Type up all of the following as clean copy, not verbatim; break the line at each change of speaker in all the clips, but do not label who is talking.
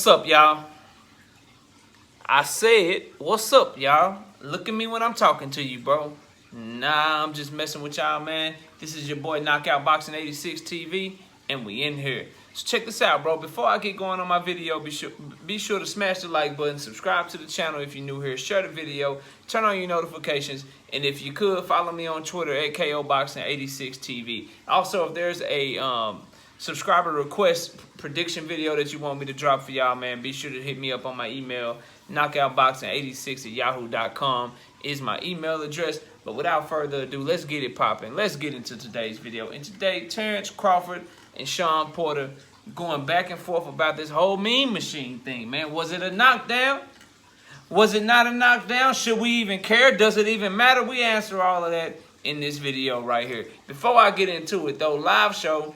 What's up, y'all? I said, what's up, y'all? Look at me when I'm talking to you, bro. Nah, I'm just messing with y'all, man. This is your boy Knockout Boxing 86 TV, and we in here. So check this out, bro. Before I get going on my video, be sure to smash the like button, subscribe to the channel if you're new here, share the video, turn on your notifications, and if you could, follow me on Twitter at KOBoxing86 TV. Also, if there's a subscriber request prediction video that you want me to drop for y'all, man, be sure to hit me up on my email. knockoutboxing86@yahoo.com is my email address. But without further ado, let's get it popping. Let's get into today's video. And today, Terence Crawford and Shawn Porter going back and forth about this whole Mean Machine thing, man. Was it a knockdown? Was it not a knockdown? Should we even care? Does it even matter? We answer all of that in this video right here. Before I get into it, though, live show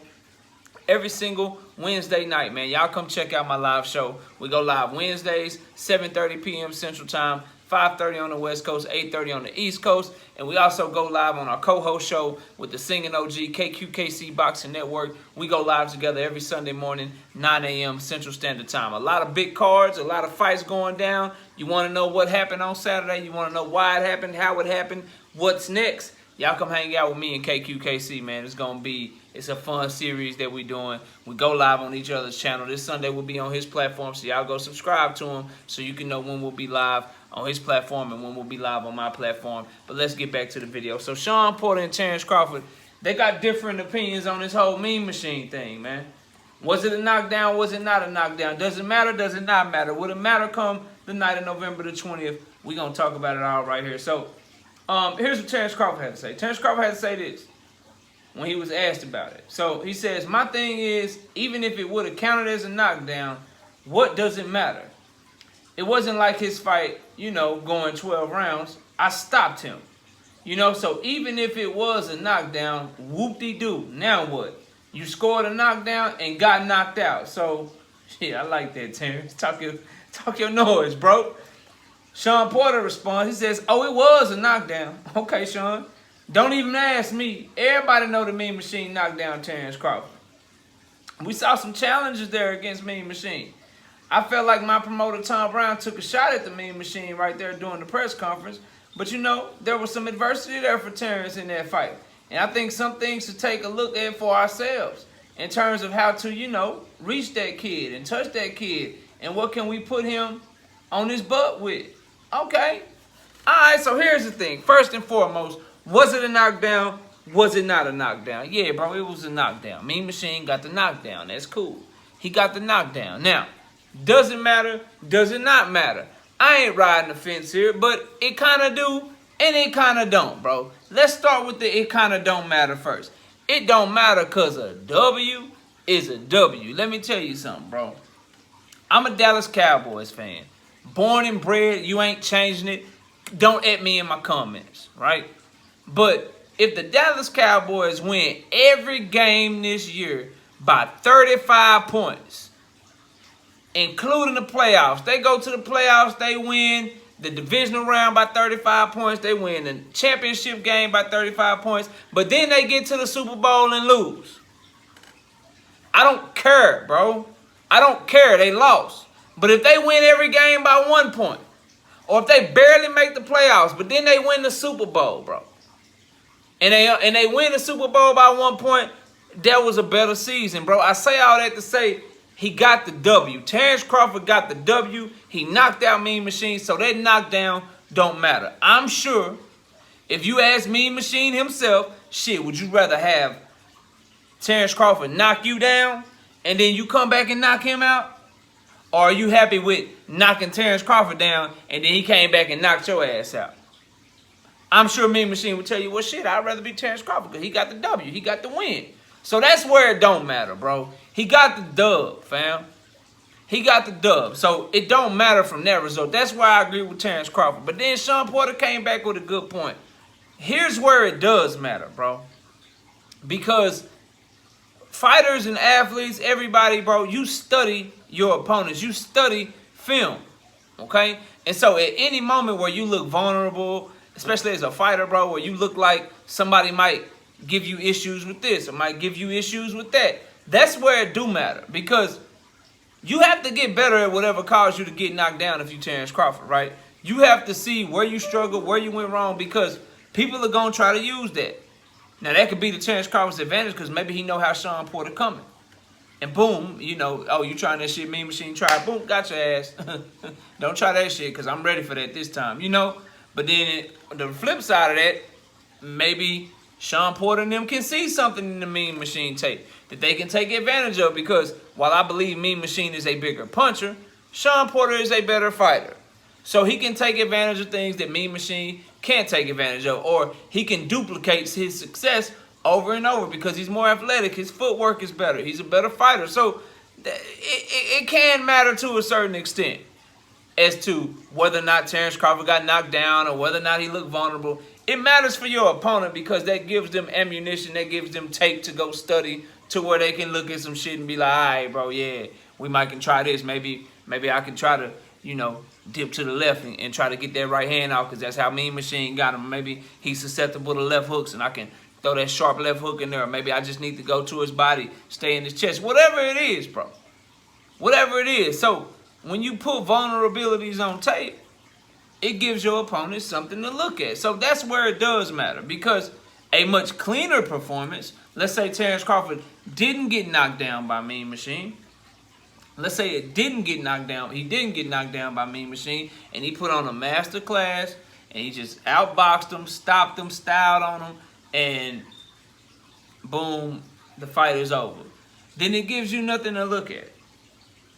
every single Wednesday night, man. Y'all come check out my live show. We go live Wednesdays, 7:30 p.m. Central Time, 5:30 on the West Coast, 8:30 on the East Coast. And we also go live on our co-host show with the Singing OG, KQKC Boxing Network. We go live together every Sunday morning, 9 a.m. Central Standard Time. A lot of big cards, a lot of fights going down. You want to know what happened on Saturday? You want to know why it happened, how it happened, what's next? Y'all come hang out with me and KQKC, man. It's a fun series that we're doing. We go live on each other's channel. This Sunday we'll be on his platform, so y'all go subscribe to him so you can know when we'll be live on his platform and when we'll be live on my platform. But let's get back to the video. So Shawn Porter and Terence Crawford, they got different opinions on this whole Mean Machine thing, man. Was it a knockdown? Was it not a knockdown? Does it matter? Does it not matter? Will it matter come the night of November the 20th? We're going to talk about it all right here. So here's what Terence Crawford had to say. Terence Crawford had to say this when he was asked about it. So he says, my thing is, even if it would have counted as a knockdown, what does it matter? It wasn't like his fight, you know, going 12 rounds. I stopped him. You know, so even if it was a knockdown, whoop-de-doo. Now what? You scored a knockdown and got knocked out. So, yeah, I like that, Terence. Talk your noise, bro. Shawn Porter responds. He says, oh, it was a knockdown. Okay, Shawn. Don't even ask me. Everybody know the Mean Machine knocked down Terence Crawford. We saw some challenges there against Mean Machine. I felt like my promoter, Tom Brown, took a shot at the Mean Machine right there during the press conference. But, you know, there was some adversity there for Terence in that fight. And I think some things to take a look at for ourselves in terms of how to, you know, reach that kid and touch that kid. And what can we put him on his butt with? Okay. All right, so here's the thing. First and foremost, was it a knockdown? Was it not a knockdown? Yeah, bro, it was a knockdown. Mean Machine got the knockdown. That's cool. He got the knockdown. Now, does it matter? Does it not matter? I ain't riding the fence here, but it kind of do and it kind of don't, bro. Let's start with the it kind of don't matter first. It don't matter because a W is a W. Let me tell you something, bro. I'm a Dallas Cowboys fan. Born and bred, you ain't changing it. Don't at me in my comments, right? But if the Dallas Cowboys win every game this year by 35 points, including the playoffs, they go to the playoffs, they win the divisional round by 35 points, they win the championship game by 35 points, but then they get to the Super Bowl and lose. I don't care, bro. I don't care. They lost. But if they win every game by 1 point, or if they barely make the playoffs, but then they win the Super Bowl, bro, and they win the Super Bowl by 1 point, that was a better season, bro. I say all that to say he got the W. Terence Crawford got the W. He knocked out Mean Machine, so that knockdown don't matter. I'm sure if you ask Mean Machine himself, shit, would you rather have Terence Crawford knock you down and then you come back and knock him out? Or are you happy with knocking Terence Crawford down and then he came back and knocked your ass out? I'm sure Mean Machine would tell you, well, shit, I'd rather be Terence Crawford because he got the W. He got the win. So that's where it don't matter, bro. He got the dub, fam. He got the dub. So it don't matter from that result. That's why I agree with Terence Crawford. But then Shawn Porter came back with a good point. Here's where it does matter, bro. Because fighters and athletes, everybody, bro, you study your opponents. You study film, okay? And so at any moment where you look vulnerable, especially as a fighter, bro, where you look like somebody might give you issues with this or might give you issues with that, that's where it do matter. Because You have to get better at whatever caused you to get knocked down if you Terence Crawford, right? You have to see where you struggled, where you went wrong, because people are going to try to use that. Now, that could be the Terence Crawford's advantage because maybe he know how Sean Porter coming. And boom, you know, oh, you trying that shit, Mean Machine, try it. Boom, got your ass. Don't try that shit because I'm ready for that this time, you know? But then the flip side of that, maybe Sean Porter and them can see something in the Mean Machine tape that they can take advantage of, because while I believe Mean Machine is a bigger puncher, Sean Porter is a better fighter. So he can take advantage of things that Mean Machine can't take advantage of, or he can duplicate his success over and over because he's more athletic. His footwork is better. He's a better fighter. So it can matter to a certain extent as to whether or not Terence Crawford got knocked down or whether or not he looked vulnerable. It matters for your opponent because that gives them ammunition, that gives them tape to go study to where they can look at some shit and be like, all right, bro, yeah, we might can try this. Maybe I can try to, you know, dip to the left and try to get that right hand out because that's how Mean Machine got him. Maybe he's susceptible to left hooks and I can throw that sharp left hook in there. Or maybe I just need to go to his body, stay in his chest. Whatever it is, bro. Whatever it is. So when you put vulnerabilities on tape, it gives your opponent something to look at. So that's where it does matter, because a much cleaner performance, let's say Terence Crawford didn't get knocked down by Mean Machine. Let's say it didn't get knocked down. He didn't get knocked down by Mean Machine, and he put on a master class, and he just outboxed him, stopped him, styled on him, and boom, the fight is over. Then it gives you nothing to look at.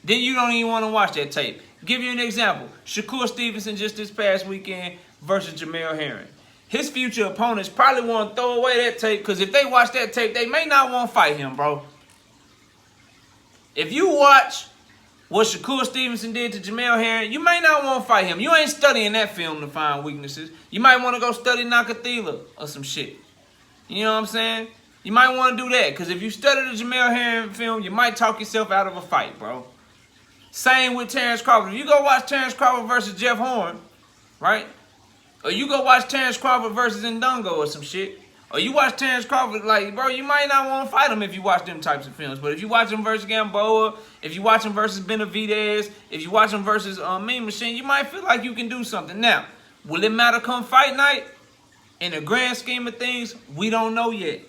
Then you don't even want to watch that tape. Give you an example. Shakur Stevenson just this past weekend versus Jamel Herring. His future opponents probably want to throw away that tape because if they watch that tape, they may not want to fight him, bro. If you watch what Shakur Stevenson did to Jamel Herring, you may not want to fight him. You ain't studying that film to find weaknesses. You might want to go study Nakathila or some shit. You know what I'm saying? You might want to do that because if you study the Jamel Herring film, you might talk yourself out of a fight, bro. Same with Terence Crawford. If you go watch Terence Crawford versus Jeff Horn, right? Or you go watch Terence Crawford versus Ndongo or some shit. Or you watch Terence Crawford, like, bro, you might not want to fight him if you watch them types of films. But if you watch him versus Gamboa, if you watch him versus Benavidez, if you watch him versus Mean Machine, you might feel like you can do something. Now, will it matter come fight night? In the grand scheme of things, we don't know yet.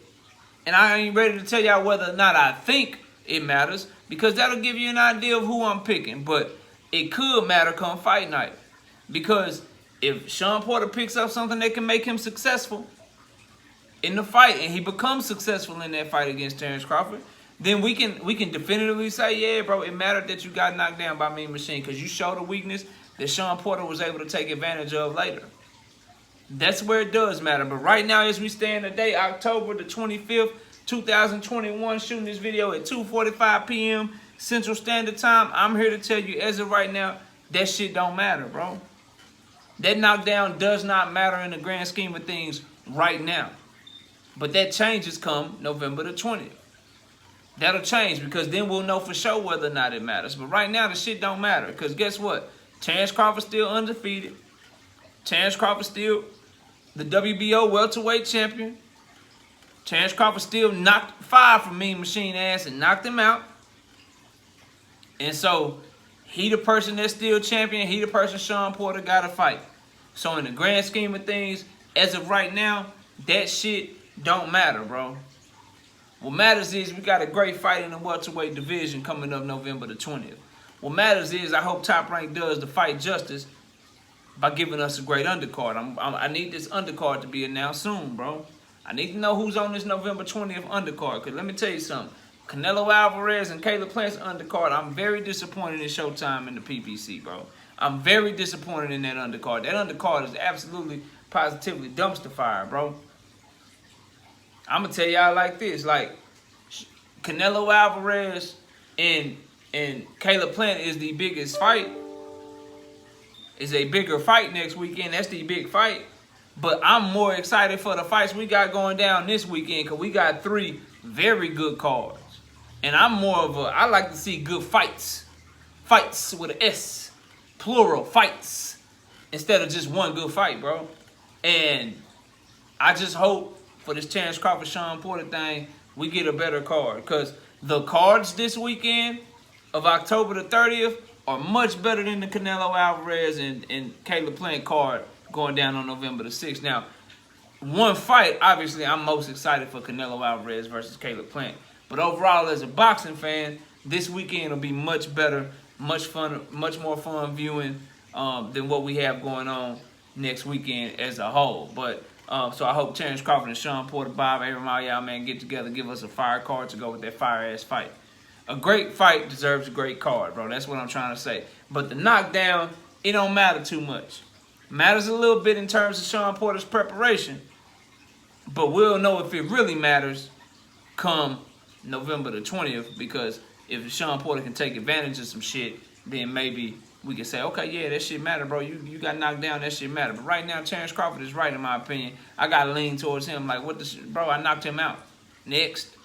And I ain't ready to tell y'all whether or not I think it matters, because that'll give you an idea of who I'm picking. But it could matter come fight night. Because if Sean Porter picks up something that can make him successful in the fight, and he becomes successful in that fight against Terence Crawford, then we can definitively say, yeah, bro, it mattered that you got knocked down by Mean Machine because you showed a weakness that Sean Porter was able to take advantage of later. That's where it does matter. But right now, as we stand today, October the 25th, 2021, shooting this video at 2:45 p.m. Central Standard Time, I'm here to tell you, as of right now, that shit don't matter, bro. That knockdown does not matter in the grand scheme of things right now. But that changes come November the 20th. That'll change because then we'll know for sure whether or not it matters. But right now, the shit don't matter because guess what? Terence Crawford still undefeated. Terence Crawford still the WBO welterweight champion. Terence Crawford still knocked 5 from Mean Machine ass and knocked him out. And so, he the person that's still champion. He the person Sean Porter got to fight. So, in the grand scheme of things, as of right now, that shit don't matter, bro. What matters is we got a great fight in the welterweight division coming up November the 20th. What matters is I hope Top Rank does the fight justice by giving us a great undercard. I need this undercard to be announced soon, bro. I need to know who's on this November 20th undercard. Because let me tell you something. Canelo Alvarez and Caleb Plant's undercard, I'm very disappointed in Showtime and the PPC, bro. I'm very disappointed in that undercard. That undercard is absolutely, positively dumpster fire, bro. I'm going to tell y'all like this. Like, Canelo Alvarez and Caleb Plant is the biggest fight. It's a bigger fight next weekend. That's the big fight. But I'm more excited for the fights we got going down this weekend because we got 3 very good cards. And I'm more of I like to see good fights. Fights with an S. Plural, fights. Instead of just one good fight, bro. And I just hope for this Terence Crawford, Sean Porter thing, we get a better card. Because the cards this weekend of October the 30th are much better than the Canelo Alvarez and Caleb Plant card going down on November the 6th. Now, one fight, obviously, I'm most excited for Canelo Alvarez versus Caleb Plant. But overall, as a boxing fan, this weekend will be much better, much more fun viewing than what we have going on next weekend as a whole. But so I hope Terence Crawford and Sean Porter, Bob, every all y'all, man, get together, give us a fire card to go with that fire-ass fight. A great fight deserves a great card, bro. That's what I'm trying to say. But the knockdown, it don't matter too much. Matters a little bit in terms of Sean Porter's preparation. But we'll know if it really matters come November the 20th, because if Sean Porter can take advantage of some shit, then maybe we can say, okay, yeah, that shit matter, bro. You got knocked down, that shit matter. But right now, Terence Crawford is right, in my opinion. I got to lean towards him. Like, what the shit? Bro, I knocked him out. Next.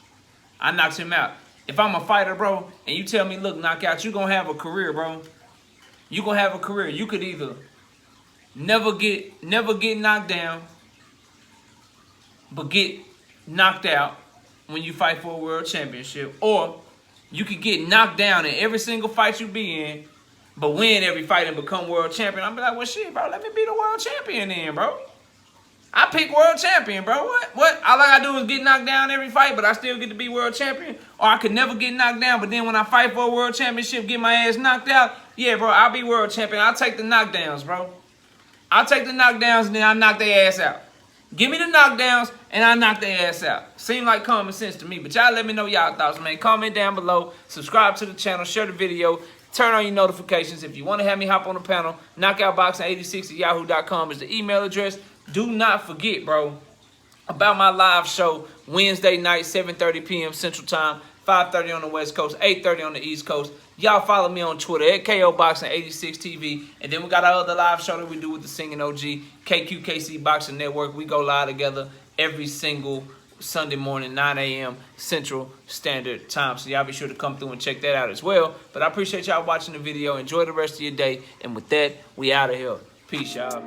I knocked him out. If I'm a fighter, bro, and you tell me, look, knockout, you going to have a career, bro. You going to have a career. You could either never get knocked down, but get knocked out when you fight for a world championship, or you could get knocked down in every single fight you be in, but win every fight and become world champion. I'm be like, well, shit, bro, let me be the world champion then, bro. I pick world champion, bro. What? All I gotta do is get knocked down every fight, but I still get to be world champion? Or I could never get knocked down, but then when I fight for a world championship, get my ass knocked out? Yeah, bro, I'll be world champion. I'll take the knockdowns, bro. I'll take the knockdowns and then I'll knock their ass out. Give me the knockdowns and I'll knock their ass out. Seem like common sense to me, but y'all let me know y'all thoughts, man. Comment down below. Subscribe to the channel. Share the video. Turn on your notifications. If you want to have me hop on the panel, knockoutboxing86@yahoo.com is the email address. Do not forget, bro, about my live show Wednesday night, 7:30 p.m. Central Time, 5:30 on the West Coast, 8:30 on the East Coast. Y'all follow me on Twitter at KOBoxing86TV. And then we got our other live show that we do with the singing OG, KQKC Boxing Network. We go live together every single Sunday morning, 9 a.m. Central Standard Time. So y'all be sure to come through and check that out as well. But I appreciate y'all watching the video. Enjoy the rest of your day. And with that, we out of here. Peace, y'all.